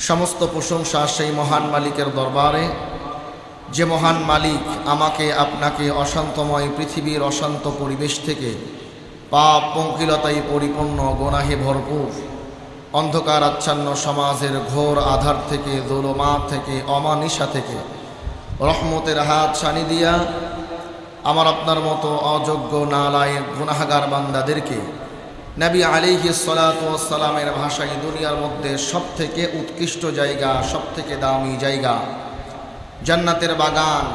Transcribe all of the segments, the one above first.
সমস্ত প্রশংসা সেই মহান মালিকের দরবারে, যে মহান মালিক আমাকে আপনাকে অশান্তময় পৃথিবীর অশান্ত পরিবেশ থেকে, পাপ পঙ্কিলতায় পরিপূর্ণ গুনাহে ভরপুর অন্ধকার আচ্ছন্ন সমাজের ঘোর আধার থেকে, যুলমাত থেকে, অমানিসা থেকে রহমতের হাত ছানি দিয়া আমার আপনার মতো অযোগ্য নালায়েক গুনাহগার বান্দাদেরকে নবী আলাইহিস সালাতু ওয়াস সালামের ভাষায় দুনিয়ার মধ্যে সবথেকে উৎকৃষ্ট জায়গা, সবথেকে দামি জায়গা, জান্নাতের বাগান,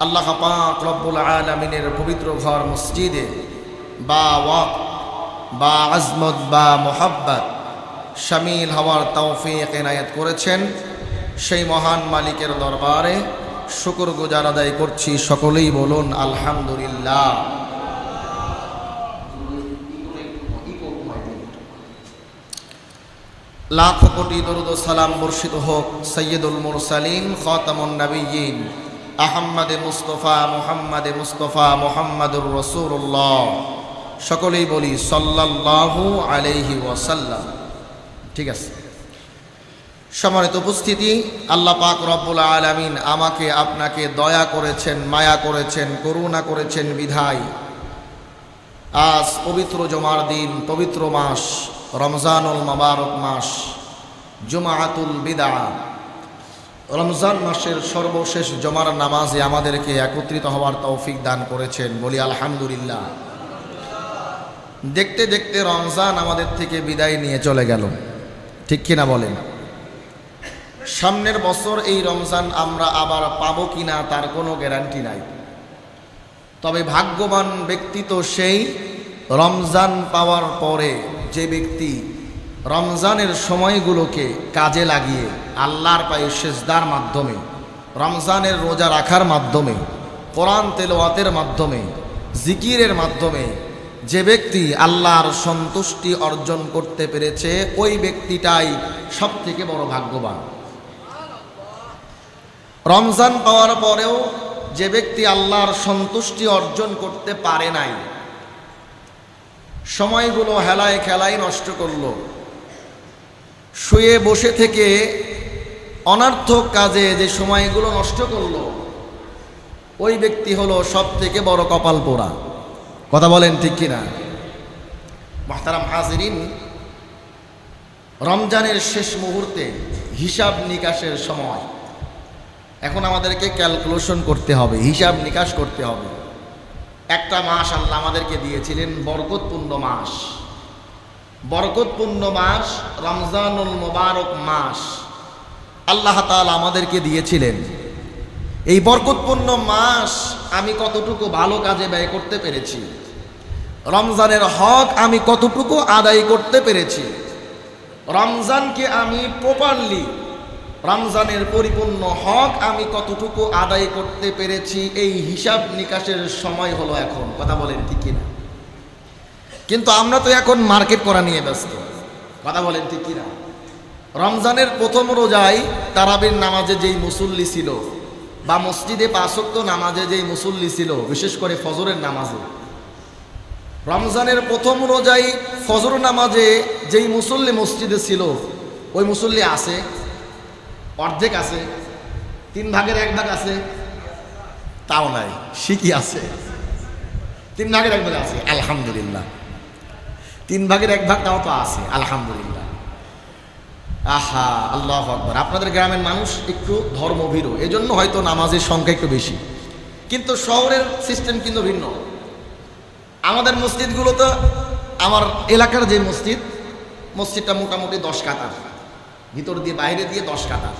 আল্লাহ পাক রব্বুল আলামিনের পবিত্র ঘর মসজিদে বা ওয়াক্ত বা আজমত বা মোহাব্বত শামিল হওয়ার তৌফিক এনায়েত করেছেন। সেই মহান মালিকের দরবারে শুকরগুজার আদায় করছি। সকলেই বলুন আলহামদুলিল্লাহ। লাখ কোটি দরুদ ও সালাম বর্ষিত হোক সৈয়দুল মুরসালিন খাতামুন নবিয়্যিন আহমদে মুস্তফা মুহাম্মাদুর রাসূলুল্লাহ। সকলেই বলি সাল্লাল্লাহু আলাইহি ওয়াসাল্লাম। ঠিক আছে, সম্মানিত উপস্থিতি, আল্লাহ পাক রব্বুল আলামিন আমাকে আপনাকে দয়া করেছেন, মায়া করেছেন, করুণা করেছেন বিধায় আজ পবিত্র জুমার দিন, পবিত্র মাস রমজানুল মুবারক মাস, জুমাআতুল বিদা, রমজান মাসের সর্বশেষ জুমার নামাজে আমাদেরকে একত্রিত হওয়ার তৌফিক দান করেছেন। বলি আলহামদুলিল্লাহ। দেখতে দেখতে রমজান আমাদের থেকে বিদায় নিয়ে চলে গেল, ঠিক কিনা বলেন? সামনের বছর এই রমজান আমরা আবার পাবো কিনা তার কোনো গ্যারান্টি নাই। তবে ভাগ্যবান ব্যক্তি তো সেই রমজান পাওয়ার পরে যে ব্যক্তি রমজানের সময়গুলোকে কাজে লাগিয়ে আল্লাহর পায়ে সেজদার মাধ্যমে, রমজানের রোজা রাখার মাধ্যমে, কোরআন তেলাওয়াতের মাধ্যমে, জিকিরের মাধ্যমে যে ব্যক্তি আল্লাহর সন্তুষ্টি অর্জন করতে পেরেছে, ওই ব্যক্তিটাই সবথেকে বড় ভাগ্যবান। রমজান পাওয়ার পরেও যে ব্যক্তি আল্লাহর সন্তুষ্টি অর্জন করতে পারে নাই, সময়গুলো হেলায় খেলায় নষ্ট করলো, শুয়ে বসে থেকে অনর্থক কাজে যে সময়গুলো নষ্ট করলো, ওই ব্যক্তি হলো সবথেকে বড় কপাল পোড়া। কথা বলেন ঠিক কিনা? মুহতারাম হাজিরিন, রমজানের শেষ মুহূর্তে হিসাব নিকাশের সময়। এখন আমাদেরকে ক্যালকুলেশন করতে হবে, হিসাব নিকাশ করতে হবে। একটা মাস আল্লাহ আমাদেরকে দিয়েছিলেন, বরকতপূর্ণ মাস, বরকতপূর্ণ মাস রমজানুল মুবারক মাস আল্লাহ তাআলা আমাদেরকে দিয়েছিলেন। এই বরকতপূর্ণ মাস আমি কতটুকু ভালো কাজে ব্যয় করতে পেরেছি, রমজানের হক আমি কতটুকু আদায় করতে পেরেছি, রমজানকে আমি প্রপারলি, রমজানের পরিপূর্ণ হক আমি কতটুকু আদায় করতে পেরেছি, এই হিসাব নিকাশের সময় হলো এখন। কথা বলেন ঠিক কিনা? কিন্তু আমরা তো এখন মার্কেট করা নিয়ে ব্যস্ত। কথা বলেন ঠিক কিনা? রমজানের প্রথম রোজায় তারাবির নামাজে যেই মুসল্লি ছিল, বা মসজিদে 5 ওয়াক্ত নামাজে যেই মুসল্লি ছিল, বিশেষ করে ফজরের নামাজে, রমজানের প্রথম রোজায় ফজর নামাজে যেই মুসল্লি মসজিদে ছিল, ওই মুসল্লি আছে? অর্ধেক আছে? 3 ভাগের 1 ভাগ আছে? তাও নাই, শিখি আছে। 3 ভাগের 1 ভাগ আছে, আলহামদুলিল্লাহ। 3 ভাগের 1 ভাগ তাও তো আছে, আলহামদুলিল্লাহ। আহা, আল্লাহু আকবার। আপনাদের গ্রামের মানুষ একটু ধর্মভীরু, এজন্য হয়তো নামাজের সংখ্যা একটু বেশি, কিন্তু শহরের সিস্টেম কিন্তু ভিন্ন। আমাদের মসজিদগুলো তো, আমার এলাকার যে মসজিদটা মোটামুটি 10 কাতার, ভিতর দিয়ে বাইরে দিয়ে 10 কাতার।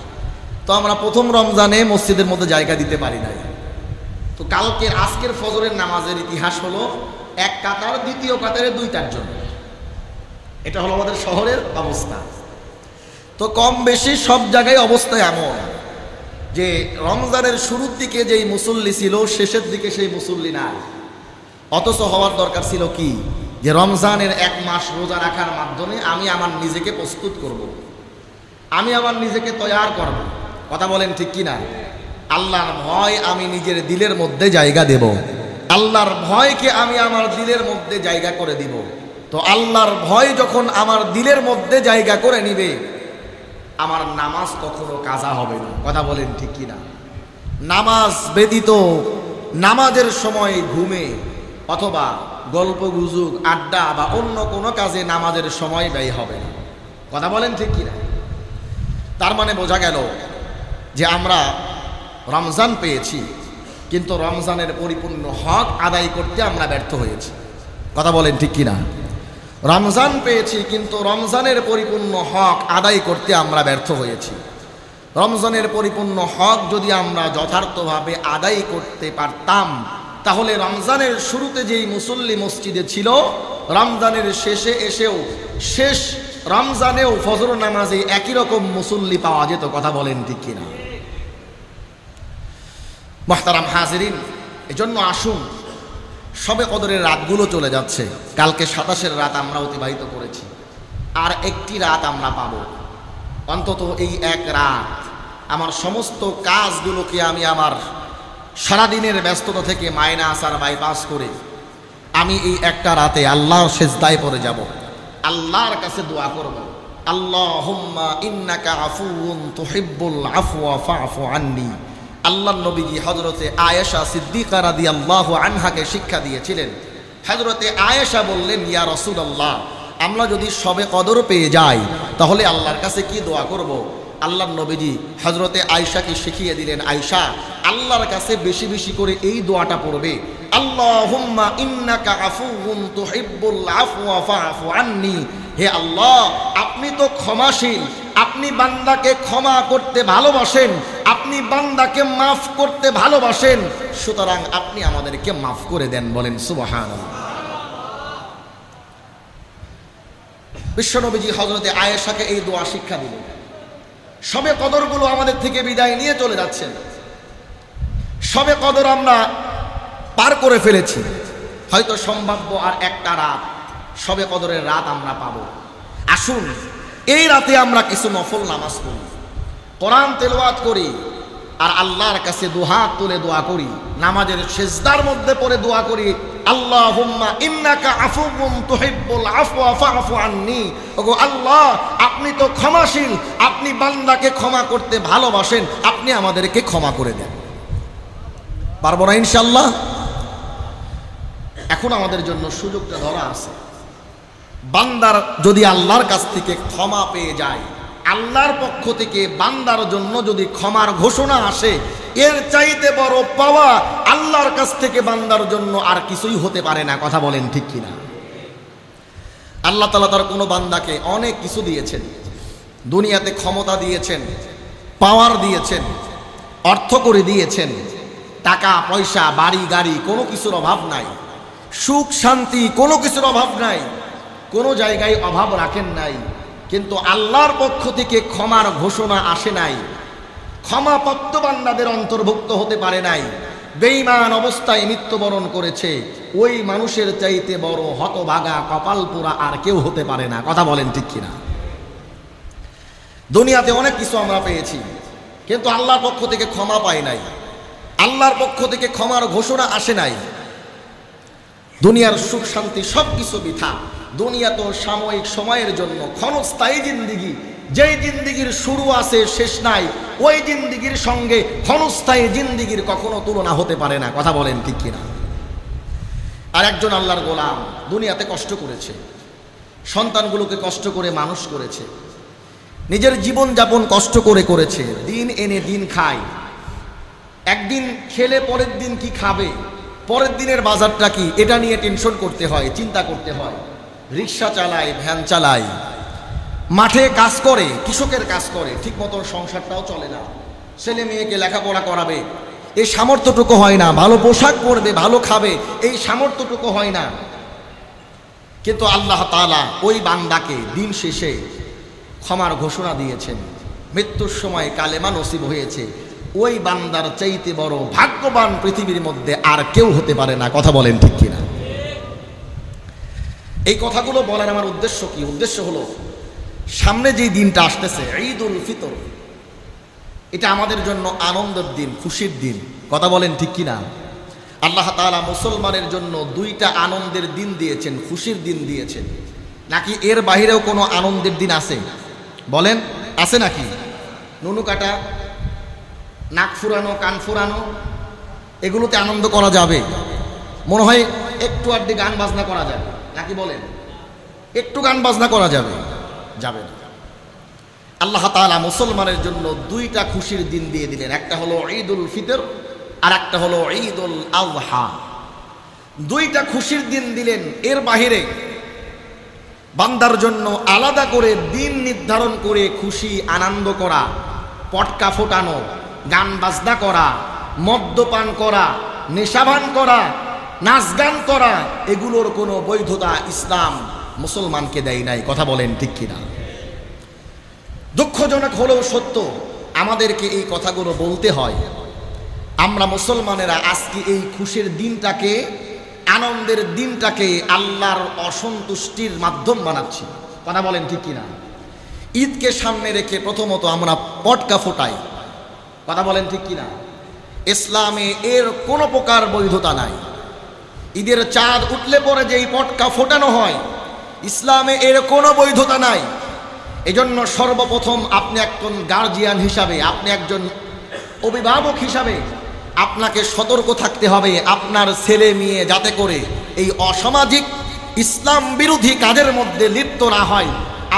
তো আমরা প্রথম রমজানে মসজিদের মধ্যে জায়গা দিতে পারি নাই। তো আজকের ফজরের নামাজের ইতিহাস হলো 1 কাতার, দ্বিতীয় কাতারে 2-4 জন। এটা হলো আমাদের শহরের অবস্থা। তো কম বেশি সব জায়গায় অবস্থা এমন যে রমজানের শুরুর দিকে যেই মুসল্লি ছিল, শেষের দিকে সেই মুসল্লি নাই। অথচ হওয়ার দরকার ছিল কি, যে রমজানের 1 মাস রোজা রাখার মাধ্যমে আমি আমার নিজেকে প্রস্তুত করব, আমি আমার নিজেকে তৈয়ার করব। কথা বলেন ঠিক কিনা? আল্লাহর ভয় আমি নিজের দিলের মধ্যে জায়গা দেব, আল্লাহর ভয়কে আমি আমার দিলের মধ্যে জায়গা করে দিব। তো আল্লাহর ভয় যখন আমার দিলের মধ্যে জায়গা করে নিবে, আমার নামাজ কখনো কাজা হবে না। কথা বলেন ঠিক কিনা? নামাজ ব্যতীত নামাজের সময় ঘুমে অথবা গল্প গুজব আড্ডা বা অন্য কোনো কাজে নামাজের সময় ব্যয় হবে না। কথা বলেন ঠিক কিনা? তার মানে বোঝা গেল যে আমরা রমজান পেয়েছি, কিন্তু রমজানের পরিপূর্ণ হক আদায় করতে আমরা ব্যর্থ হয়েছি। কথা বলেন ঠিক কিনা? রমজান পেয়েছি, কিন্তু রমজানের পরিপূর্ণ হক আদায় করতে আমরা ব্যর্থ হয়েছি। রমজানের পরিপূর্ণ হক যদি আমরা যথার্থভাবে আদায় করতে পারতাম, তাহলে রমজানের শুরুতে যেই মুসল্লি মসজিদে ছিল, রমজানের শেষে এসেও শেষ রমজানেও ফজর নামাজে একই রকম মুসল্লি পাওয়া যেত। কথা বলেন ঠিক কিনা? মুহতারাম হাজিরিন, এজন্য আসুন, শবে কদরের রাতগুলো চলে যাচ্ছে। কালকে 27-এর রাত আমরা অতিবাহিত করেছি, আর একটি রাত আমরা পাব। অন্তত এই এক রাত আমার সমস্ত কাজগুলোকে আমি আমার সারাদিনের ব্যস্ততা থেকে মাইনাস আর বাইপাস করে আমি এই একটা রাতে আল্লাহর সিজদায় পড়ে যাব, আল্লাহর কাছে দোয়া করব, আল্লাহুম্মা ইন্নাকা আফুউন তুহিব্বুল আফওয়া ফাফু আন্নি। আল্লাহর নবীজি হযরতে আয়েশা সিদ্দিকা রাদিয়াল্লাহু আনহাকে শিক্ষা দিয়েছিলেন। হযরতে আয়েশা বললেন, ইয়া রাসূলুল্লাহ, আমরা যদি শবে কদর পেয়ে যাই তাহলে আল্লাহর কাছে কি দোয়া করব? আল্লাহর নবীজি হযরতে আয়েশাকে শিখিয়ে দিলেন, আয়েশা, আল্লাহর কাছে বেশি বেশি করে এই দোয়াটা পড়বে, আল্লাহুম্মা ইন্নাকা আফুউন তুহিব্বুল আফওয়া ফাফু আন্নি। হে আল্লাহ, আপনি তো ক্ষমাশীল, আপনি বান্দাকে ক্ষমা করতে ভালোবাসেন, আপনি বান্দাকে মাফ করতে ভালোবাসেন, সুতরাং আপনি আমাদেরকে মাফ করে দেন। বলেন সুবহানাল্লাহ। বিশ্বনবীজি হযরতে আয়েশাকে এই দোয়া শিক্ষা দিলেন। শবে কদরগুলো আমাদের থেকে বিদায় নিয়ে চলে যাচ্ছেন। শবে কদর আমরা পার করে ফেলেছি, হয়তো সম্ভাব্য আর একটা রাত শবে কদরের রাত আমরা পাবো। আসুন এই রাতে আমরা কিছু নফল নামাজ পড়ি, কোরআন তেলাওয়াত করি, আর আল্লাহর কাছে দুহাত তুলে দোয়া করি, নামাজের সিজদার মধ্যে পড়ে দোয়া করি, আল্লাহুম্মা ইন্নাকা আফুউন তুহিব্বুল আফওয়া ফাফু আন্নি। ওগো আল্লাহ, আপনি তো ক্ষমাশীল, আপনি বান্দাকে ক্ষমা করতে ভালোবাসেন, আপনি আমাদেরকে ক্ষমা করে দেন। পারবো না ইনশাআল্লাহ? এখন আমাদের জন্য সুযোগটা ধরা আছে। বান্দার যদি আল্লাহর কাছ থেকে ক্ষমা পেয়ে যায়, আল্লাহর পক্ষ থেকে বান্দার জন্য যদি ক্ষমার ঘোষণা আসে, এর চাইতে বড় পাওয়া আল্লাহর কাছ থেকে বান্দার জন্য আর কিছুই হতে পারে না। কথা বলেন ঠিক কিনা? আল্লাহ তাআলা তার কোনো বান্দাকে অনেক কিছু দিয়েছেন, দুনিয়াতে ক্ষমতা দিয়েছেন, পাওয়ার দিয়েছেন, অর্থ করে দিয়েছেন, টাকা পয়সা বাড়ি গাড়ি কোনো কিছুর অভাব নাই, সুখ শান্তি কোনো কিছুর অভাব নাই, কোনো জায়গায় অভাব রাখেন নাই, কিন্তু আল্লাহর পক্ষ থেকে ক্ষমার ঘোষণা আসে নাই, ক্ষমাপ্রাপ্ত বান্দাদের অন্তর্ভুক্ত হতে পারে নাই, বেঈমান অবস্থায় মৃত্যুবরণ করেছে, ওই মানুষের চাইতে বড় হতভাগা কপাল পোড়া আর কেউ হতে পারে না। কথা বলেন ঠিক কিনা? দুনিয়াতে অনেক কিছু আমরা পেয়েছি, কিন্তু আল্লাহর পক্ষ থেকে ক্ষমা পাই নাই, আল্লাহর পক্ষ থেকে ক্ষমার ঘোষণা আসে নাই। দুনিয়ার সুখ শান্তি সব কিছু বৃথা। দুনিয়া তো সাময়িক সময়ের জন্য, ক্ষণস্থায়ী জিন্দিগি। যেই জিন্দিগির শুরু আছে শেষ নাই, ওই জিন্দিগির সঙ্গে ক্ষণস্থায়ী জিন্দিগির কখনো তুলনা হতে পারে না। কথা বলেন ঠিক কিনা? আর একজন আল্লাহর গোলাম দুনিয়াতে কষ্ট করেছে, সন্তানগুলোকে কষ্ট করে মানুষ করেছে, নিজের জীবন যাপন কষ্ট করে করেছে, দিন এনে দিন খায়, একদিন খেলে পরের দিন কি খাবে, পরের দিনের বাজারটা কি, এটা নিয়ে টেনশন করতে হয়, চিন্তা করতে হয়। রিক্সা চালায়, ভ্যান চালায়, মাঠে কাজ করে, কৃষকের কাজ করে, ঠিক মতো সংসারটাও চলে না, ছেলে মেয়েকে লেখাপড়া করাবে এই সামর্থ্যটুকু হয় না, ভালো পোশাক পরবে, ভালো খাবে এই সামর্থ্যটুকু হয় না। কিন্তু আল্লাহ তাআলা ওই বান্দাকে দিন শেষে ক্ষমার ঘোষণা দিয়েছেন, মৃত্যুর সময় কালেমা নসিব হয়েছে। ওই বান্দার চাইতে বড় ভাগ্যবান পৃথিবীর মধ্যে আর কেউ হতে পারে না। কথা বলেন ঠিক কিনা? এই কথাগুলো বলার আমার উদ্দেশ্য কি? উদ্দেশ্য হলো, সামনে যে দিনটা আসতেছে ঈদুল ফিতর, এটা আমাদের জন্য আনন্দের দিন, খুশির দিন। কথা বলেন ঠিক কিনা? আল্লাহ তাআলা মুসলমানের জন্য দুইটা আনন্দের দিন দিয়েছেন, খুশির দিন দিয়েছেন। নাকি এর বাহিরেও কোনো আনন্দের দিন আছে? বলেন। আছে নাকি? নুনু কাটা, নাক ফুরানো, কান ফুরানো, এগুলোতে আনন্দ করা যাবে? মনে হয় একটু আড্ডি গান বাজনা করা যাবে নাকি বলেন? একটু গান বাজনা করা যাবে? যাবে না। আল্লাহ তাআলা মুসলমানের জন্য দুইটা খুশির দিন দিয়ে দিলেন, একটা হলো ঈদুল ফিতর আর একটা হলো ঈদুল আযহা। দুইটা খুশির দিন দিলেন। এর বাহিরে বান্দার জন্য আলাদা করে দিন নির্ধারণ করে খুশি আনন্দ করা, পটকা ফোটানো, গান বাজনা করা, মদ্যপান করা, নেশাভান করা, নাচ গান করা, এগুলোর কোনো বৈধতা ইসলাম মুসলমানকে দেয় নাই। কথা বলেন ঠিক কিনা? দুঃখজনক হলেও সত্য, আমাদেরকে এই কথাগুলো বলতে হয়। আমরা মুসলমানেরা আজকে এই খুশির দিনটাকে, আনন্দের দিনটাকে আল্লাহর অসন্তুষ্টির মাধ্যম বানাচ্ছি। কথা বলেন ঠিক কিনা? ঈদকে সামনে রেখে প্রথমত আমরা পটকা ফোটাই। কথা বলেন ঠিক কিনা? ইসলামে এর কোনো প্রকার বৈধতা নাই। ঈদের চাঁদ উঠলে পরে যে এই পটকা ফোটানো হয়, ইসলামে এর কোনো বৈধতা নাই। এজন্য সর্বপ্রথম আপনি একজন গার্জিয়ান হিসাবে, আপনি একজন অভিভাবক হিসাবে আপনাকে সতর্ক থাকতে হবে আপনার ছেলে মেয়ে যাতে করে এই অসামাজিক ইসলাম বিরোধী কাজের মধ্যে লিপ্ত না হয়।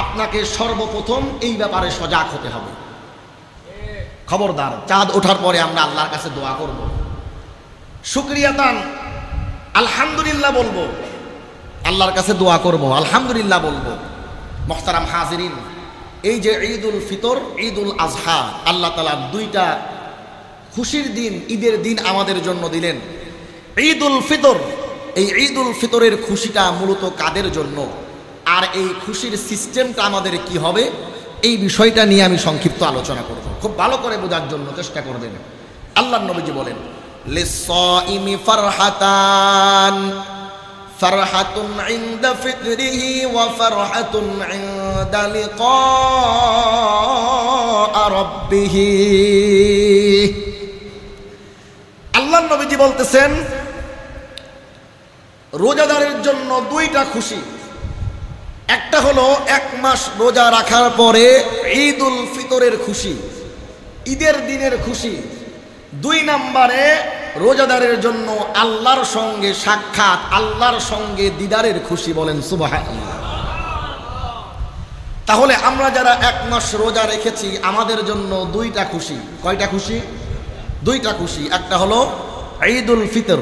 আপনাকে সর্বপ্রথম এই ব্যাপারে সজাগ হতে হবে। খবরদার, চাঁদ ওঠার পরে আমরা আল্লাহর কাছে দোয়া করব, শুকরিয়াতান আলহামদুলিল্লাহ বলবো, আল্লাহর কাছে দোয়া করব, আলহামদুলিল্লাহ বলবো। মুহতারাম হাজিরিন, এই যে ঈদুল ফিতর, ঈদুল আযহা, আল্লাহ তাআলা দুইটা খুশির দিন, ঈদের দিন আমাদের জন্য দিলেন। ঈদুল ফিতর, এই ঈদুল ফিতরের খুশিটা মূলত কাদের জন্য, আর এই খুশির সিস্টেমটা আমাদের কি হবে, এই বিষয়টা নিয়ে আমি সংক্ষিপ্ত আলোচনা করব। খুব ভালো করে বোঝার জন্য চেষ্টা করবেন। আল্লাহর নবীজি বলেন, লিস-সাইমি ফারহাতান, ফারহাতুন ইনদা ফিতরিহি ওয়া ফারহাতুন ইনদা লিকা রাব্বিহি। আল্লাহর নবীজি বলতেছেন, রোজাদারের জন্য দুইটা খুশি। একটা হলো এক মাস রোজা রাখার পরে ঈদুল ফিতরের খুশি, ঈদের দিনের খুশি। দুই নম্বরে রোজাদারের জন্য আল্লাহর সঙ্গে সাক্ষাৎ, আল্লাহর সঙ্গে দিদারের খুশি। বলেন সুবহানাল্লাহ। তাহলে আমরা যারা এক মাস রোজা রেখেছি আমাদের জন্য দুইটা খুশি। কয়টা খুশি? দুইটা খুশি। একটা হলো ঈদুল ফিতর,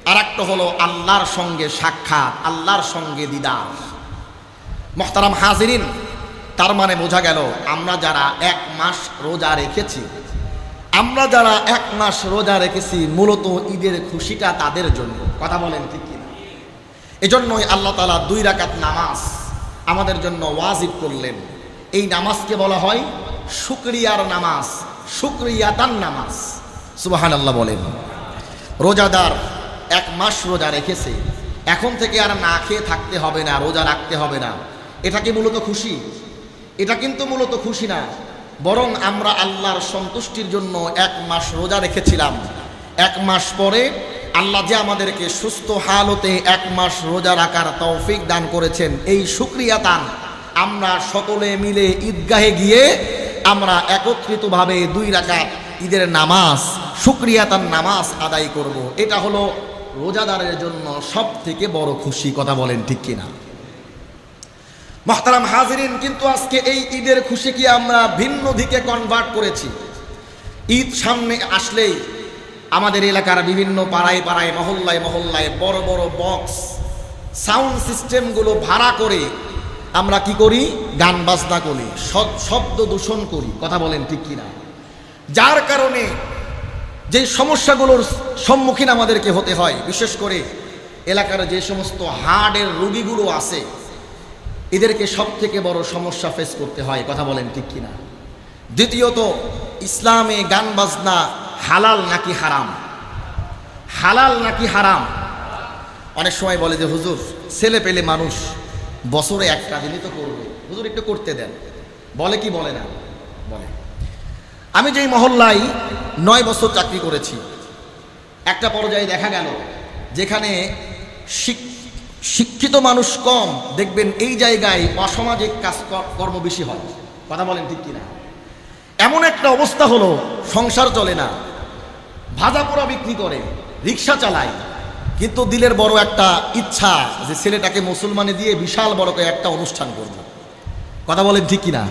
আর একটা হলো আল্লাহর সঙ্গে সাক্ষাৎ, আল্লাহর সঙ্গে দিদার। মুহতারাম হাজিরিন, তার মানে বোঝা গেল আমরা যারা এক মাস রোজা রেখেছি, আমরা যারা এক মাস রোজা রেখেছি মূলত ঈদের খুশিটা তাদের জন্য। কথা বলেন ঠিক কিনা? এজন্যই আল্লাহ তাআলা 2 রাকাত নামাজ আমাদের জন্য ওয়াজিব করলেন। এই নামাজকে বলা হয় শুকরিয়ার নামাজ, শুকরিয়াতান নামাজ। সুবহানাল্লাহ বলেন। রোজাদার এক মাস রোজা রেখেছে, এখন থেকে আর না খেয়ে থাকতে হবে না, রোজা রাখতে হবে না। এটা কি মূলত খুশি? এটা কিন্তু মূলত খুশি না, বরং আমরা আল্লাহর সন্তুষ্টির জন্য এক মাস রোজা রেখেছিলাম। এক মাস পরে আল্লাহ যে আমাদেরকে সুস্থ হালতে এক মাস রোজা রাখার তৌফিক দান করেছেন, এই শুকরিয়াতান আমরা সকলে মিলে ঈদগাহে গিয়ে আমরা একত্রিতভাবে 2 রাকাত ঈদের নামাজ, শুকরিয়াতান নামাজ আদায় করব। এটা হলো রোজাদারের জন্য সব থেকে বড় খুশি। কথা বলেন ঠিক কিনা? মুহতারাম হাজিরিন, কিন্তু আজকে এই ঈদের খুশিকে আমরা ভিন্ন দিকে কনভার্ট করেছি। ঈদ সামনে আসলেই আমাদের এলাকার বিভিন্ন পাড়ায় পাড়ায়, মহল্লায় মহল্লায় বড় বড় বক্স, সাউন্ড সিস্টেমগুলো ভাড়া করে আমরা কি করি? গান বাজনা করি, শব্দ দূষণ করি। কথা বলেন ঠিক কিনা? যার কারণে যে সমস্যাগুলোর সম্মুখীন আমাদেরকে হতে হয়, বিশেষ করে এলাকার যে সমস্ত হার্টের রোগীগুলো আছে, এদেরকে সব থেকে বড় সমস্যা ফেস করতে হয়। কথা বলেন ঠিক কিনা? দ্বিতীয়ত, ইসলামে গান বাজনা হালাল নাকি হারাম? হালাল নাকি হারাম? অনেক সময় বলে যে হুজুর, ছেলে পেলে মানুষ বছরে একটা দিনই তো করবে, হুজুর একটু করতে দেন। বলে কি বলে না? বলে। আমি যেই মহল্লায় 9 বছর চাকরি করেছি, একটা পর্যায়ে দেখা গেল যেখানে শিক্ষিত মানুষ কম, দেখবেন এই জায়গায় অসামাজিক কাজকর্ম বেশি হয়। কথা বলেন ঠিক কিনা? এমন একটা অবস্থা হলো, সংসার চলে না, ভাজা পোড়া বিক্রি করে, রিক্সা চালায়, কিন্তু দিলের বড় একটা ইচ্ছা যে ছেলেটাকে মুসলমানে দিয়ে বিশাল বড় করে একটা অনুষ্ঠান করব। কথা বলেন ঠিক কিনা?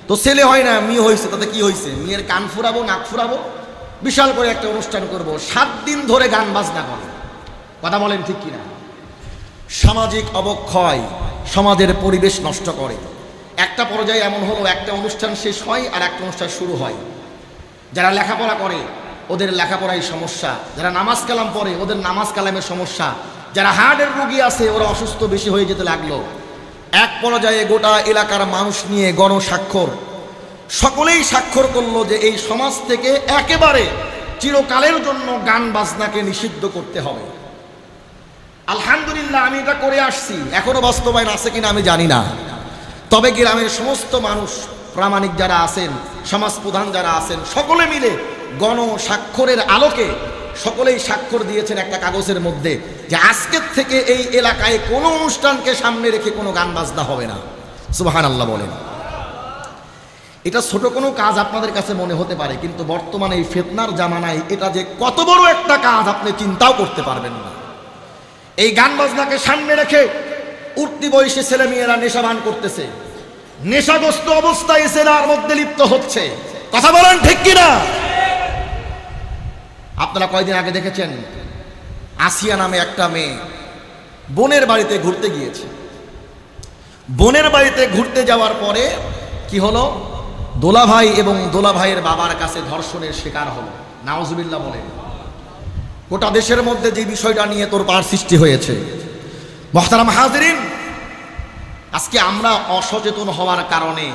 তো ছেলে হয় না, মেয়ে হয়েছে, তাতে কি হয়েছে, মেয়ের কান ফুরাবো, নাক ফুরাবো, বিশাল করে একটা অনুষ্ঠান করব, 7 দিন ধরে গান বাজনা করে। কথা বলেন ঠিক কিনা? সামাজিক অবক্ষয়, সমাজের পরিবেশ নষ্ট করে। একটা পর্যায়ে এমন হলো, একটা অনুষ্ঠান শেষ হয় আর একটা অনুষ্ঠান শুরু হয়। যারা লেখাপড়া করে ওদের লেখাপড়ায় সমস্যা, যারা নামাজ কালাম পড়ে ওদের নামাজ কালামের সমস্যা, যারা হার্টের রোগী আছে ওরা অসুস্থ বেশি হয়ে যেতে লাগলো। এক পর্যায়ে গোটা এলাকার মানুষ নিয়ে গণস্বাক্ষর, সকলেই স্বাক্ষর করলো যে এই সমাজ থেকে একেবারে চিরকালের জন্য গান বাজনাকে নিষিদ্ধ করতে হবে। আলহামদুলিল্লাহ আমি এটা করে আসছি, এখনো বাস্তবায়ন আছে কিনা আমি জানি না। তবে গ্রামের সমস্ত মানুষ, প্রামাণিক যারা আছেন, সমাজ প্রধান যারা আছেন, সকলে মিলে গণস্বাক্ষরের আলোকে সকলেই স্বাক্ষর দিয়েছেন একটা কাগজের মধ্যে যে আজকের থেকে এই এলাকায় কোনো অনুষ্ঠানকে সামনে রেখে কোনো গান বাজনা হবে না। সুবহানাল্লাহ বলেন। এটা ছোট কোনো কাজ আপনাদের কাছে মনে হতে পারে, কিন্তু বর্তমানে এই ফিতনার জামানায় এটা যে কত বড় একটা কাজ আপনি চিন্তাও করতে পারবেন না। এই গান বাজনাকে সামনে রেখে উঠতি বয়সী ছেলে মেয়েরা নেশাবান করতেছে, নেশাগ্রস্ত অবস্থায় সেনার মধ্যে লিপ্ত হচ্ছে। কথা বলেন ঠিক কিনা? আপনারা কয়দিন আগে দেখেছেন আসিয়া নামে একটা মেয়ে বোনের বাড়িতে ঘুরতে গিয়েছে। বোনের বাড়িতে ঘুরতে যাওয়ার পরে কি হলো, দোলাভাই এবং দোলাভাইয়ের বাবার কাছে ধর্ষণের শিকার হলো। নাউজুবিল্লাহ বলেন। গোটা দেশের মধ্যে যে বিষয়টা নিয়ে তোলপাড় সৃষ্টি হয়েছে, মুহতারাম হাজিরিন, আজকে আমরা অসচেতন হওয়ার কারণে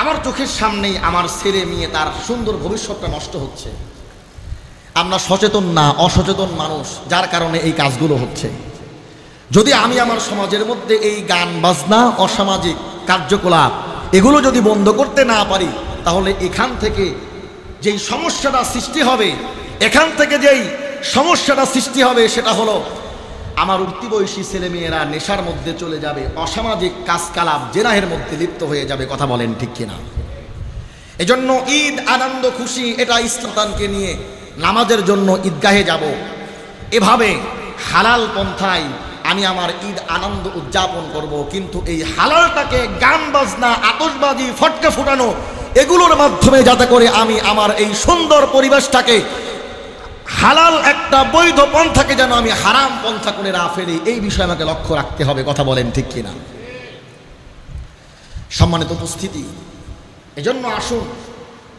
আমার চোখের সামনেই আমার ছেলে মেয়ে তার সুন্দর ভবিষ্যৎটা নষ্ট হচ্ছে। আমরা সচেতন না, অসচেতন মানুষ, যার কারণে এই কাজগুলো হচ্ছে। যদি আমি আমার সমাজের মধ্যে এই গান বাজনা, অসামাজিক কার্যকলাপ এগুলো যদি বন্ধ করতে না পারি, তাহলে এখান থেকে যেই সমস্যাটা সৃষ্টি হবে, সেটা হলো আমার উঠতি বয়সী ছেলে মেয়েরা নেশার মধ্যে চলে যাবে, অসামাজিক কাজকালাপ জেনাহের মধ্যে লিপ্ত হয়ে যাবে। কথা বলেন ঠিক কিনা? এজন্য ঈদ, আনন্দ, খুশি, এটা ইসলামকে নিয়ে নামাজের জন্য ঈদগাহে যাব, এভাবে হালাল পন্থায় আমি আমার ঈদ আনন্দ উদযাপন করব। কিন্তু এই হালালটাকে গান বাজনা, আতশবাজি, ফটকা ফুটানো এগুলোর মাধ্যমে যাতে করে আমি আমার এই সুন্দর পরিবেশটাকে, হালাল একটা বৈধ পন্থাকে যেন আমি হারাম পন্থা করে না ফেলি, এই বিষয়ে আমাকে লক্ষ্য রাখতে হবে। কথা বলেন ঠিক কিনা? সম্মানিত উপস্থিতি, এজন্য আসুন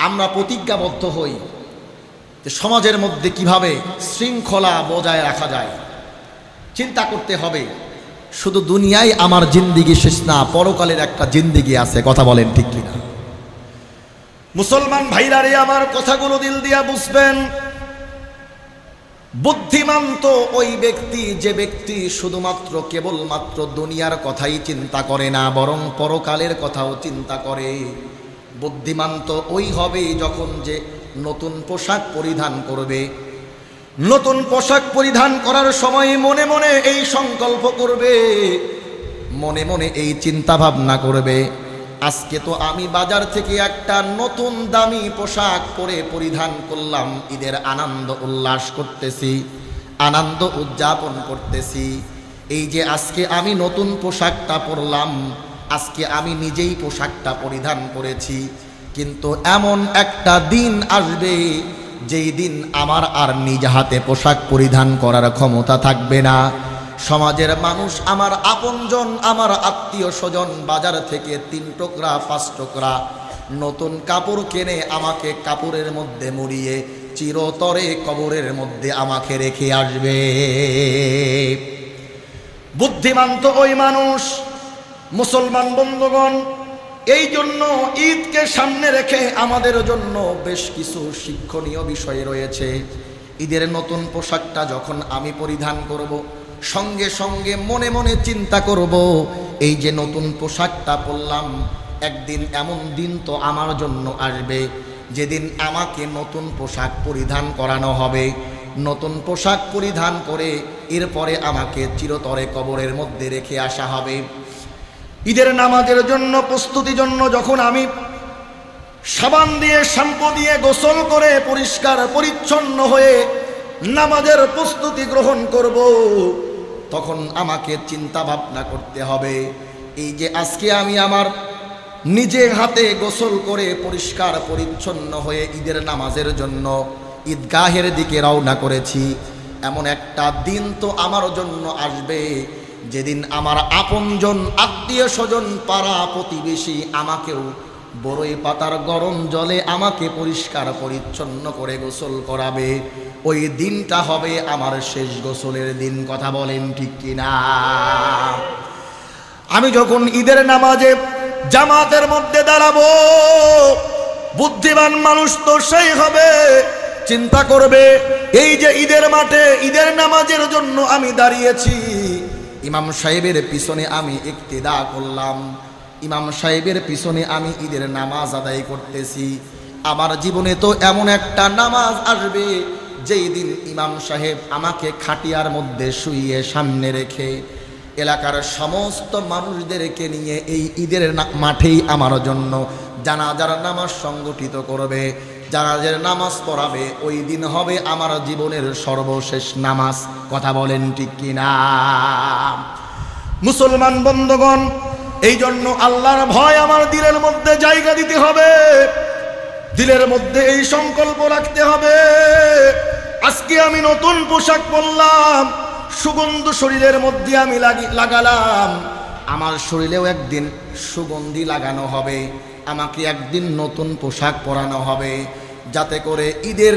আমরা প্রতিজ্ঞাবদ্ধ হই যে সমাজের মধ্যে কিভাবে শৃঙ্খলা বজায় রাখা যায়। চিন্তা করতে হবে, শুধু দুনিয়ায় আমার জিন্দিগি শেষ না, পরকালের একটা জিন্দিগি আছে। কথা বলেন ঠিক কিনা? মুসলমান ভাইরা রে, আমার কথাগুলো দিল দিয়া বুঝবেন। বুদ্ধিমান তো ওই ব্যক্তি যে ব্যক্তি শুধুমাত্র কেবলমাত্র দুনিয়ার কথাই চিন্তা করে না, বরং পরকালের কথাও চিন্তা করে। বুদ্ধিমান তো ওই হবে যখন যে নতুন পোশাক পরিধান করবে, নতুন পোশাক পরিধান করার সময় মনে মনে এই সংকল্প করবে, মনে মনে এই চিন্তা ভাবনা করবে, আজকে তো আমি বাজার থেকে একটা নতুন দামি পোশাক পরে পরিধান করলাম, ঈদের আনন্দ উল্লাস করতেছি, আনন্দ উদযাপন করতেছি। এই যে আজকে আমি নতুন পোশাকটা পরলাম, আজকে আমি নিজেই পোশাকটা পরিধান করেছি, কিন্তু এমন একটা দিন আসবে যেই দিন আমার আর নিজ হাতে পোশাক পরিধান করার ক্ষমতা থাকবে না। সমাজের মানুষ, আমার আপনজন, আমার আত্মীয় স্বজন বাজার থেকে 3 টুকরা 5 টুকরা নতুন কাপড় কিনে আমাকে কাপড়ের মধ্যে মুড়িয়ে চিরতরে কবরের মধ্যে আমাকে রেখে আসবে। বুদ্ধিমান তো ওই মানুষ। মুসলমান বন্ধুগণ, এই জন্য ঈদকে সামনে রেখে আমাদের জন্য বেশ কিছু শিক্ষণীয় বিষয় রয়েছে। ঈদের নতুন পোশাকটা যখন আমি পরিধান করব, সঙ্গে সঙ্গে মনে মনে চিন্তা করব, এই যে নতুন পোশাকটা পরলাম, একদিন এমন দিন তো আমার জন্য আসবে যেদিন আমাকে নতুন পোশাক পরিধান করানো হবে। নতুন পোশাক পরিধান করে এরপরে আমাকে চিরতরে কবরের মধ্যে রেখে আসা হবে। ঈদের নামাজের জন্য প্রস্তুতির জন্য যখন আমি সাবান দিয়ে শ্যাম্পু দিয়ে গোসল করে পরিষ্কার পরিচ্ছন্ন হয়ে নামাজের প্রস্তুতি গ্রহণ করব, তখন আমাকে চিন্তা ভাবনা করতে হবে, এই যে আজকে আমি আমার নিজে হাতে গোসল করে পরিষ্কার পরিচ্ছন্ন হয়ে ঈদের নামাজের জন্য ঈদগাহের দিকে রওনা করেছি, এমন একটা দিন তো আমার জন্য আসবে যেদিন আমার আপনজন আত্মীয় স্বজন পাড়া প্রতিবেশী আমাকেও বড়ই পাতার গরম জলে আমাকে পরিষ্কার পরিচ্ছন্ন করে গোসল করাবে। ওই দিনটা হবে আমার শেষ গোসলের দিন। কথা বলেন ঠিক কিনা? আমি যখন ঈদের নামাজে জামাতের মধ্যে দাঁড়াবো, বুদ্ধিমান মানুষ তো সেই হবে, চিন্তা করবে এই যে ঈদের মাঠে ঈদের নামাজের জন্য আমি দাঁড়িয়েছি, ইমাম সাহেবের পিছনে আমি ইক্তিদা করলাম, ইমাম সাহেবের পিছনে আমি ঈদের নামাজ আদায় করতেছি, আমার জীবনে তো এমন একটা নামাজ আসবে যেই দিন ইমাম সাহেব আমাকে খাটিয়ার মধ্যে শুইয়ে সামনে রেখে এলাকার সমস্ত মানুষদেরকে নিয়ে এই ঈদের মাঠেই আমার জন্য জানাজার নামাজ সংগঠিত করবে, জানাজার নামাজ পড়াবে। ওই দিন হবে আমার জীবনের সর্বশেষ নামাজ। কথা বলেন ঠিক কিনা? মুসলমান বন্ধুগণ, এই জন্য আল্লাহর ভয় আমার দিলের মধ্যে জায়গা দিতে হবে, দিলের মধ্যে এই সংকল্প রাখতে হবে, আজকে আমি নতুন পোশাক পরলাম, সুগন্ধ শরীরের মধ্যে আমি লাগালাম, আমার শরীরেও একদিন সুগন্ধি লাগানো হবে, আমাকে একদিন নতুন পোশাক পরানো হবে, যাতে করে ঈদের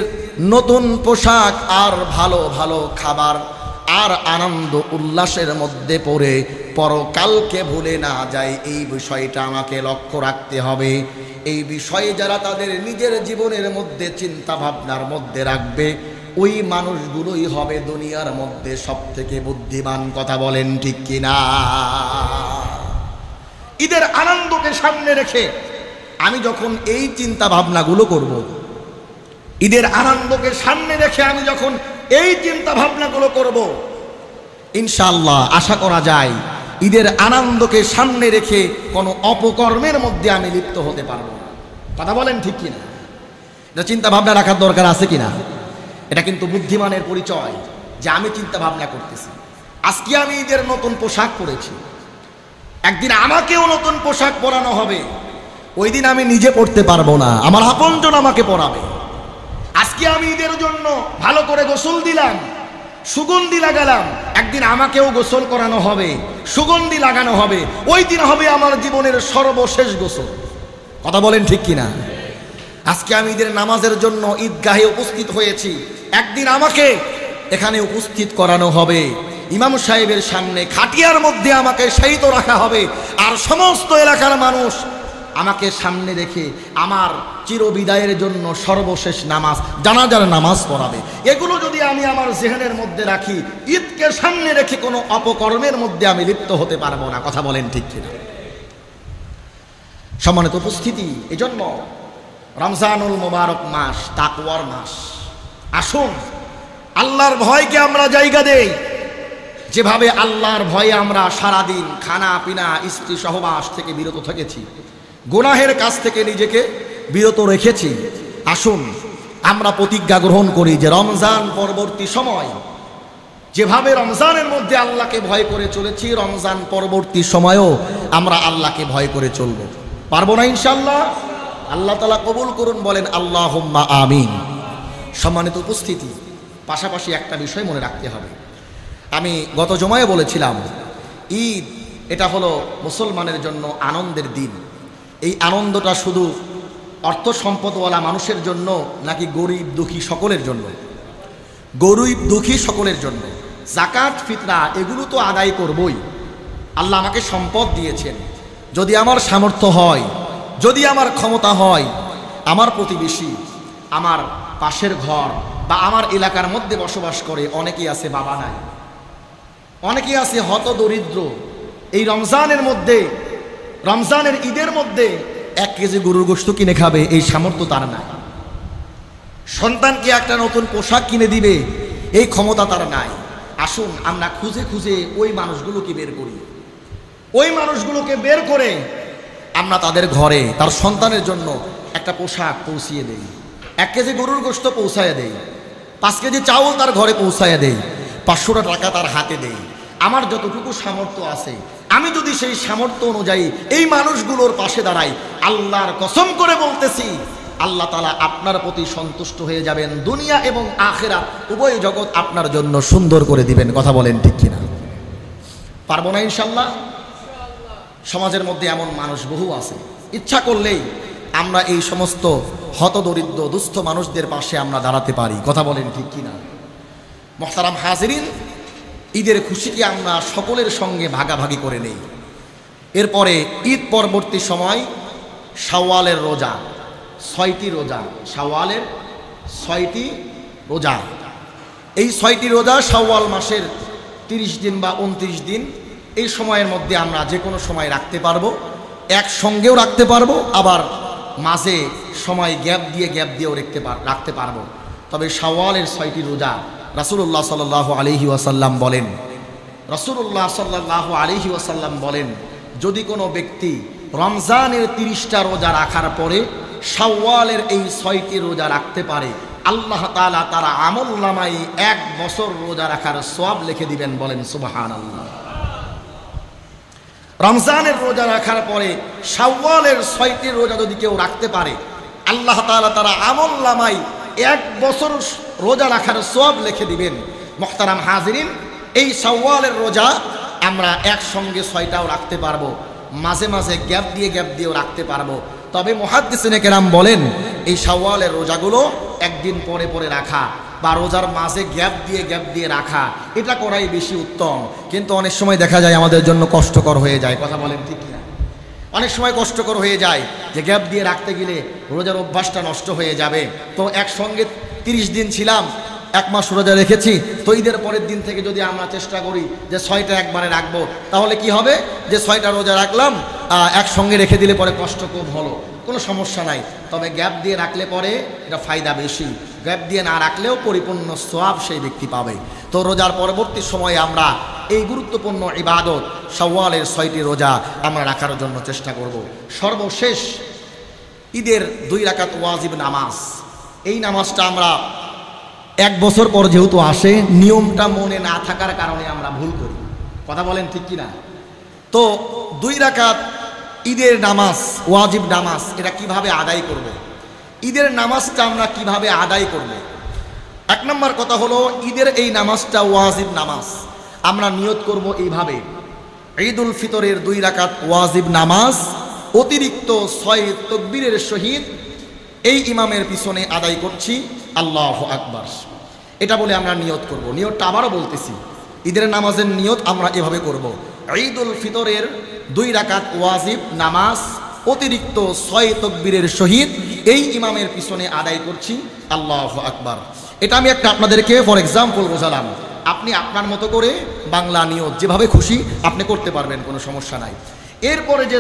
নতুন পোশাক আর ভালো ভালো খাবার আর আনন্দ উল্লাসের মধ্যে পড়ে পরকালকে ভুলে না যায়। এই বিষয়টা আমাকে লক্ষ্য রাখতে হবে। এই বিষয়ে যারা তাদের নিজের জীবনের মধ্যে চিন্তা ভাবনার মধ্যে রাখবে, ওই মানুষগুলোই হবে দুনিয়ার মধ্যে সবথেকে বুদ্ধিমান। কথা বলেন ঠিক কিনা? ঈদের আনন্দকে সামনে রেখে আমি যখন এই চিন্তা ভাবনাগুলো করব, ঈদের আনন্দকে সামনে রেখে আমি যখন এই চিন্তা ভাবনাগুলো করব, ইনশাআল্লাহ আশা করা যায় ঈদের আনন্দকে সামনে রেখে কোনো অপকর্মের মধ্যে আমি লিপ্ত হতে পারবো না। কথা বলেন ঠিক কিনা? এটা চিন্তা ভাবনা রাখার দরকার আছে কিনা? এটা কিন্তু বুদ্ধিমানের পরিচয় যে আমি চিন্তা ভাবনা করতেছি, আজকে আমি ঈদের নতুন পোশাক পরেছি, একদিন আমাকেও নতুন পোশাক পরানো হবে, ওই দিন আমি নিজে পড়তে পারবো না, আমার আপনজন আমাকে পরাবে। আজকে আমি ঈদের জন্য ভালো করে গোসল দিলাম, সুগন্ধি লাগালাম, একদিন আমাকেও গোসল করানো হবে, সুগন্ধি লাগানো হবে, ওই দিন হবে আমার জীবনের সর্বশেষ গোসল। কথা বলেন ঠিক কিনা? আজকে আমি ঈদের নামাজের জন্য ঈদগাহে উপস্থিত হয়েছি, একদিন আমাকে এখানে উপস্থিত করানো হবে, ইমাম সাহেবের সামনে খাটিয়ার মধ্যে আমাকে শায়িত রাখা হবে, আর সমস্ত এলাকার মানুষ আমাকে সামনে রেখে আমার চিরবিদায়ের জন্য সর্বশেষ নামাজ জানাজার নামাজ পড়াবে। এগুলো যদি আমি আমার জেহেনের মধ্যে রাখি, ঈদকে সামনে রেখে কোনো অপকর্মের মধ্যে আমি লিপ্ত হতে পারবো না। কথা বলেন ঠিক কিনা? সম্মানিত উপস্থিতি, এজন্য রমজানুল মুবারক মাস তাকওয়ার মাস। আসুন আল্লাহর ভয়কে আমরা জায়গা দেই। যেভাবে আল্লাহর ভয়ে আমরা সারাদিন খানা পিনা স্ত্রী সহবাস থেকে বিরত থেকেছি, গুনাহের কাছ থেকে নিজেকে বিরত রেখেছি, আসুন আমরা প্রতিজ্ঞা গ্রহণ করি যে রমজান পরবর্তী সময় যেভাবে রমজানের মধ্যে আল্লাহকে ভয় করে চলেছি, রমজান পরবর্তী সময়েও আমরা আল্লাহকে ভয় করে চলব। পারবো না ইনশাআল্লাহ? আল্লাহ তাআলা কবুল করুন, বলেন আল্লাহুম্মা আমিন। সম্মানিত উপস্থিতি, পাশাপাশি একটা বিষয় মনে রাখতে হবে। আমি গত জুমায় বলেছিলাম, ঈদ এটা হলো মুসলমানের জন্য আনন্দের দিন। এই আনন্দটা শুধু অর্থ সম্পদওয়ালা মানুষের জন্য নাকি গরিব দুঃখী সকলের জন্য? গরিব দুঃখী সকলের জন্য। যাকাত ফিতরা এগুলো তো আদায় করবই। আল্লাহ আমাকে সম্পদ দিয়েছেন, যদি আমার সামর্থ্য হয়, যদি আমার ক্ষমতা হয়, আমার প্রতিবেশী, আমার পাশের ঘর বা আমার এলাকার মধ্যে বসবাস করে অনেকেই আছে বাবা নাই, অনেকেই আছে হত দরিদ্র, এই রমজানের মধ্যে, রমজানের ঈদের মধ্যে 1 কেজি গরুর গোশত কিনে খাবে এই সামর্থ্য তার নাই। সন্তানকে একটা নতুন পোশাক কিনে দিবে এই ক্ষমতা তার নাই। আসুন আমরা খুঁজে খুঁজে ওই মানুষগুলোকে বের করি, ওই মানুষগুলোকে বের করে আমরা তাদের ঘরে তার সন্তানের জন্য একটা পোশাক পৌঁছিয়ে দেই, 1 কেজি গরুর গোশত পৌঁছায় দেই, 5 কেজি চাউল তার ঘরে পৌঁছায় দেই, 500 টাকা তার হাতে দেই। আমার যতটুকু সামর্থ্য আছে, আমি যদি সেই সামর্থ্য অনুযায়ী এই মানুষগুলোর পাশে দাঁড়াই, আল্লাহর কসম করে বলতেছি, আল্লাহ তাআলা আপনার প্রতি সন্তুষ্ট হয়ে যাবেন। দুনিয়া এবং আখিরাত উভয় জগৎ আপনার জন্য সুন্দর করে দিবেন। কথা বলেন ঠিক কিনা? পারবো না ইনশাল্লাহ? সমাজের মধ্যে এমন মানুষ বহু আছে, ইচ্ছা করলেই আমরা এই সমস্ত হতদরিদ্র দুস্থ মানুষদের পাশে আমরা দাঁড়াতে পারি। কথা বলেন ঠিক কিনা? মুহতারাম হাজিরিন, ঈদের খুশিকে আমরা সকলের সঙ্গে ভাগাভাগি করে নেই। এরপরে ঈদ পরবর্তী সময় শাওয়ালের রোজা, 6টি রোজা, শাওয়ালের 6টি রোজা। এই 6টি রোজা শাওয়াল মাসের 30 দিন বা 29 দিন, এই সময়ের মধ্যে আমরা যে কোনো সময় রাখতে পারবো, একসঙ্গেও রাখতে পারবো, আবার মাঝে সময় গ্যাপ দিয়েও রাখতে পারবো। তবে শাওয়ালের 6টি রোজা রাসূলুল্লাহ সাল্লাল্লাহু আলাইহি ওয়াসাল্লাম বলেন, রাসূলুল্লাহ সাল্লাল্লাহু আলাইহি ওয়াসাল্লাম বলেন, যদি কোনো ব্যক্তি রমজানের 30টা রোজা রাখার পরে শাওয়ালের এই 6টি রোজা রাখতে পারে, আল্লাহ তাআলা তার আমলনামায় 1 বছর রোজা রাখার সওয়াব লিখে দিবেন। বলেন সুবহানাল্লাহ। রমজানের রোজা রাখার পরে শাওয়ালের 6টি রোজা যদি কেউ রাখতে পারে, আল্লাহ তাআলা তার আমলনামায় 1 বছর রোজা রাখার সওয়াব লিখে দিবেন। মুহতারাম হাজিরিন, এই শাওয়ালের রোজা আমরা একসঙ্গে 6টাও রাখতে পারবো, মাঝে মাঝে গ্যাপ দিয়েও রাখতে পারবো। তবে মুহাদ্দিসিনে কেরাম বলেন, এই শাওয়ালের রোজাগুলো একদিন পরে পরে রাখা বা রোজার মাঝে গ্যাপ দিয়ে রাখা, এটা করাই বেশি উত্তম। কিন্তু অনেক সময় দেখা যায় আমাদের জন্য কষ্টকর হয়ে যায়। কথা বলেন ঠিক কিনা? অনেক সময় কষ্টকর হয়ে যায় যে গ্যাপ দিয়ে রাখতে গেলে রোজার অভ্যাসটা নষ্ট হয়ে যাবে। তো একসঙ্গে 30 দিন ছিলাম, 1 মাস রোজা রেখেছি, তো ঈদের পরের দিন থেকে যদি আমরা চেষ্টা করি যে 6টা একবারে রাখবো, তাহলে কি হবে যে 6টা রোজা রাখলাম, একসঙ্গে রেখে দিলে পরে কষ্ট কম হলো, কোনো সমস্যা নাই। তবে গ্যাপ দিয়ে রাখলে পরে এটা ফায়দা বেশি, গ্যাপ দিয়ে না রাখলেও পরিপূর্ণ সওয়াব সেই ব্যক্তি পাবে। তো রোজার পরবর্তী সময়ে আমরা এই গুরুত্বপূর্ণ ইবাদত শাওয়ালের 6টি রোজা আমরা রাখার জন্য চেষ্টা করব। সর্বশেষ ঈদের 2 রাকাত ওয়াজিব নামাজ, এই নামাজটা আমরা 1 বছর পর যেহেতু আসে, নিয়মটা মনে না থাকার কারণে আমরা ভুল করি। কথা বলেন ঠিক কিনা? তো 2 রাকাত ঈদের নামাজ, ওয়াজিব নামাজ, এটা কিভাবে আদায় করব? ঈদের নামাজটা আমরা কিভাবে আদায় করব? 1 নম্বর কথা হলো, ঈদের এই নামাজটা ওয়াজিব নামাজ। আমরা নিয়ত করব এইভাবে, ঈদুল ফিতরের 2 রাকাত ওয়াজিব নামাজ অতিরিক্ত 6 তাকবীরের সহিত এই ইমামের পিছনে আদায় করছি, আল্লাহু আকবার, এটা বলে আমরা নিয়ত করব। নিয়তটা আবারও বলতেছি, ঈদের নামাজের নিয়ত আমরা এভাবে করব, ঈদুল ফিতরের 2 রাকাত ওয়াজিব নামাজ অতিরিক্ত 6 তাকবীরের সহিত এই ইমামের পিছনে আদায় করছি, আল্লাহু আকবার। এটা আমি একটা আপনাদেরকে ফর এক্সাম্পল বোঝালাম। আপনি আপনার মতো করে বাংলা নিয়ত যেভাবে খুশি আপনি করতে পারবেন, কোনো সমস্যা নাই। এরপরে যে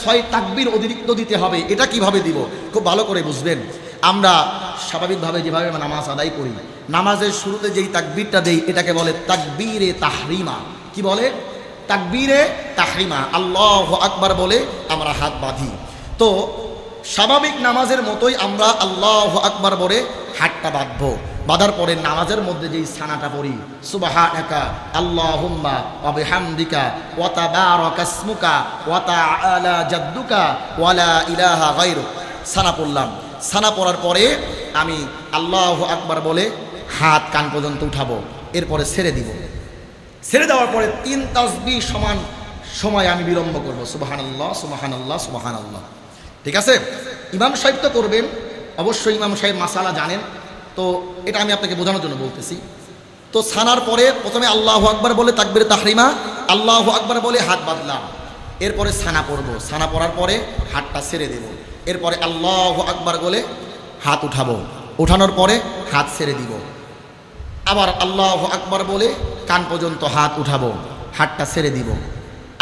6 তাকবীর অতিরিক্ত দিতে হবে, এটা কিভাবে দিব খুব ভালো করে বুঝবেন। আমরা স্বাভাবিকভাবে যেভাবে নামাজ আদায় করি, নামাজের শুরুতে যেই তাকবীরটা দেই এটাকে বলে তাকবীরে তাহরিমা। কি বলে? তাকবীরে তাহরিমা। আল্লাহু আকবার বলে আমরা হাত বাঁধি। তো স্বাভাবিক নামাজের মতোই আমরা আল্লাহু আকবার বলে হাতটা বাঁধবো। বাঁধার পরে নামাজের মধ্যে যেই সানাটা পড়ি, সুবহানাকা আল্লাহুম্মা ওয়া বিহামদিকা ওয়া তাবারাকা ইসমুকা ওয়া তাআলা জাদ্দুকা ওয়া লা ইলাহা গায়রুক, সানা পড়লাম। সানা পড়ার পরে আমি আল্লাহু আকবার বলে হাত কান পর্যন্ত উঠাবো, এরপরে ছেড়ে দিব। ছেড়ে দেওয়ার পরে 3 তাসবিহ সমান সময় আমি বিলম্ব করব, সুবহানাল্লাহ সুবহানাল্লাহ সুবহানাল্লাহ। ঠিক আছে? ইমাম সাহেব তো করবেন, অবশ্যই ইমাম সাহেব মাসালা জানেন, তো এটা আমি আপনাকে বোঝানোর জন্য বলতেছি। তো সানার পরে প্রথমে আল্লাহু আকবার বলে তাকবীরে তাহরিমা, আল্লাহু আকবার বলে হাত বাঁধলাম, এরপরে সানা পড়বো। সানা পড়ার পরে হাতটা ছেড়ে দেব, এরপরে আল্লাহু আকবার বলে হাত উঠাবো, উঠানোর পরে হাত ছেড়ে দিব। আবার আল্লাহু আকবার বলে কান পর্যন্ত হাত উঠাবো, হাতটা ছেড়ে দিব।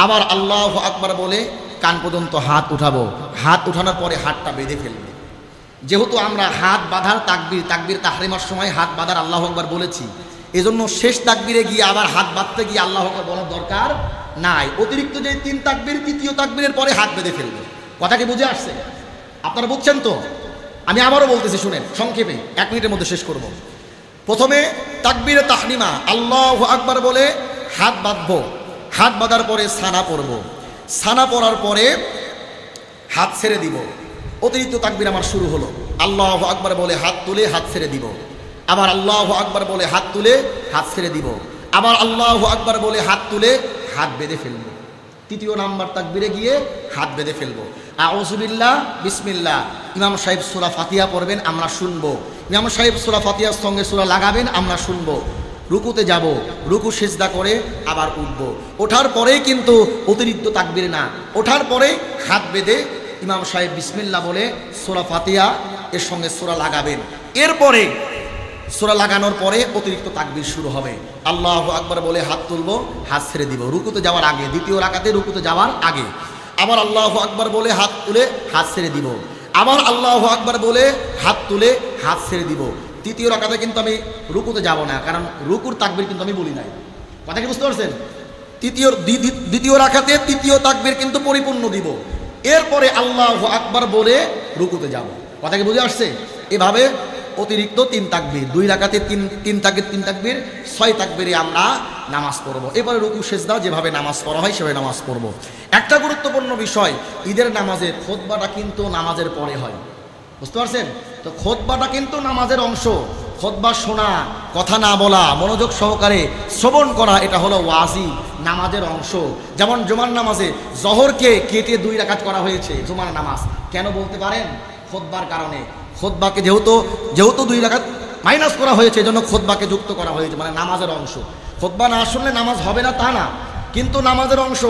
আবার আল্লাহু আকবার বলে কান পর্যন্ত হাত উঠাবো, হাত উঠানোর পরে হাতটা বেঁধে ফেলবে। যেহেতু আমরা হাত বাঁধার তাকবীর তাহরিমার সময় হাত বাঁধার আল্লাহু আকবার বলেছি, এজন্য শেষ তাকবীরে গিয়ে আবার হাত বাঁধতে গিয়ে আল্লাহু আকবার বলার দরকার নাই। অতিরিক্ত যে 3 তাকবীর, তৃতীয় তাকবীরের পরে হাত বেঁধে ফেলবে। কথা কি বুঝে আসছে? আপনারা বুঝছেন তো? আমি আবারও বলতেছি, শুনেন সংক্ষেপে, 1 মিনিটের মধ্যে শেষ করব। প্রথমে তাকবীরে তাহরিমা আল্লাহু আকবার বলে হাত বাঁধবো। হাত বাঁধার পরে সানা পড়ব। সানা পড়ার পরে হাত ছেড়ে দিব। অতিরিক্ত তাকবীর আমার শুরু হলো। আল্লাহু আকবার বলে হাত তুলে হাত ছেড়ে দিব। আবার আল্লাহু আকবার বলে হাত তুলে হাত ছেড়ে দিব। আবার আল্লাহু আকবার বলে হাত তুলে হাত বেঁধে ফেলবো। তৃতীয় নাম্বার তাকবীরে গিয়ে হাত বেঁধে ফেলবো। আউযু বিল্লাহ, বিসমিল্লাহ। ইমাম সাহেব সূরা ফাতিহা পড়বেন, আমরা শুনবো। ইমাম সাহেব সূরা ফাতিহার সঙ্গে সূরা লাগাবেন, আমরা শুনবো। রুকুতে যাব, রুকু সিজদা করে আবার উঠব। ওঠার পরেই কিন্তু অতিরিক্ত তাকবীর না, ওঠার পরে হাত বেঁধে ইমাম সাহেব বিসমিল্লাহ বলে সূরা ফাতিহা এর সঙ্গে সূরা লাগাবেন। এরপরে সূরা লাগানোর পরে অতিরিক্ত তাকবীর শুরু হবে। আল্লাহু আকবার বলে হাত তুলবো, হাত ছেড়ে দিব। রুকুতে যাওয়ার আগে, দ্বিতীয় রাকাতে রুকুতে যাওয়ার আগে আবার আল্লাহু আকবার বলে হাত তুলে হাত ছেড়ে দিব। আবার আল্লাহু আকবার বলে হাত তুলে হাত ছেড়ে দিব। তৃতীয় রাকাতে কিন্তু আমি রুকুতে যাব না, কারণ রুকুর তাকবীর কিন্তু আমি বলি নাই। কথা কি বুঝতে পারছেন? দ্বিতীয় রাকাতে তৃতীয় তাকবীর কিন্তু পরিপূর্ণ দিব। এরপরে আল্লাহু আকবার বলে রুকুতে যাব। কথা কি বুঝে আসছে? এভাবে অতিরিক্ত 3 তাকবীর, 2 রাকাতে 3 তাকবীর, 3 তাকবীর, 6 তাকবীরে আমরা নামাজ পড়বো। এবারে রুকু সিজদা যেভাবে নামাজ পড়া হয় সেভাবে নামাজ পড়বো। একটা গুরুত্বপূর্ণ বিষয়, ঈদের নামাজে খুতবাটা কিন্তু নামাজের পরে হয়। বুঝতে পারছেন তো? খুতবাটা কিন্তু নামাজের অংশ। খুতবা শোনা, কথা না বলা, মনোযোগ সহকারে শ্রবণ করা, এটা হলো ওয়াজিব, নামাজের অংশ। যেমন জুমার নামাজে জোহরকে কেটে 2 রাকাত করা হয়েছে। জুমার নামাজ কেন বলতে পারেন? খুতবার কারণে। খুতবাকে যেহেতু 2 রাকাত মাইনাস করা হয়েছে, এজন্য খুতবাকে যুক্ত করা হয়েছে, মানে নামাজের অংশ। খুতবা না শুনলে নামাজ হবে না তা না, কিন্তু নামাজের অংশ।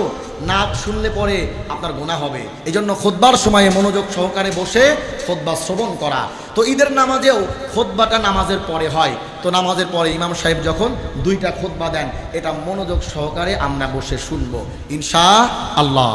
না শুনলে পরে আপনার গুনাহ হবে। এই জন্য খুতবার সময়ে মনোযোগ সহকারে বসে খুতবা শ্রবণ করা। তো ঈদের নামাজেও খুতবাটা নামাজের পরে হয়। তো নামাজের পরে ইমাম সাহেব যখন 2টা খুতবা দেন, এটা মনোযোগ সহকারে আমরা বসে শুনবো ইনশাআল্লাহ।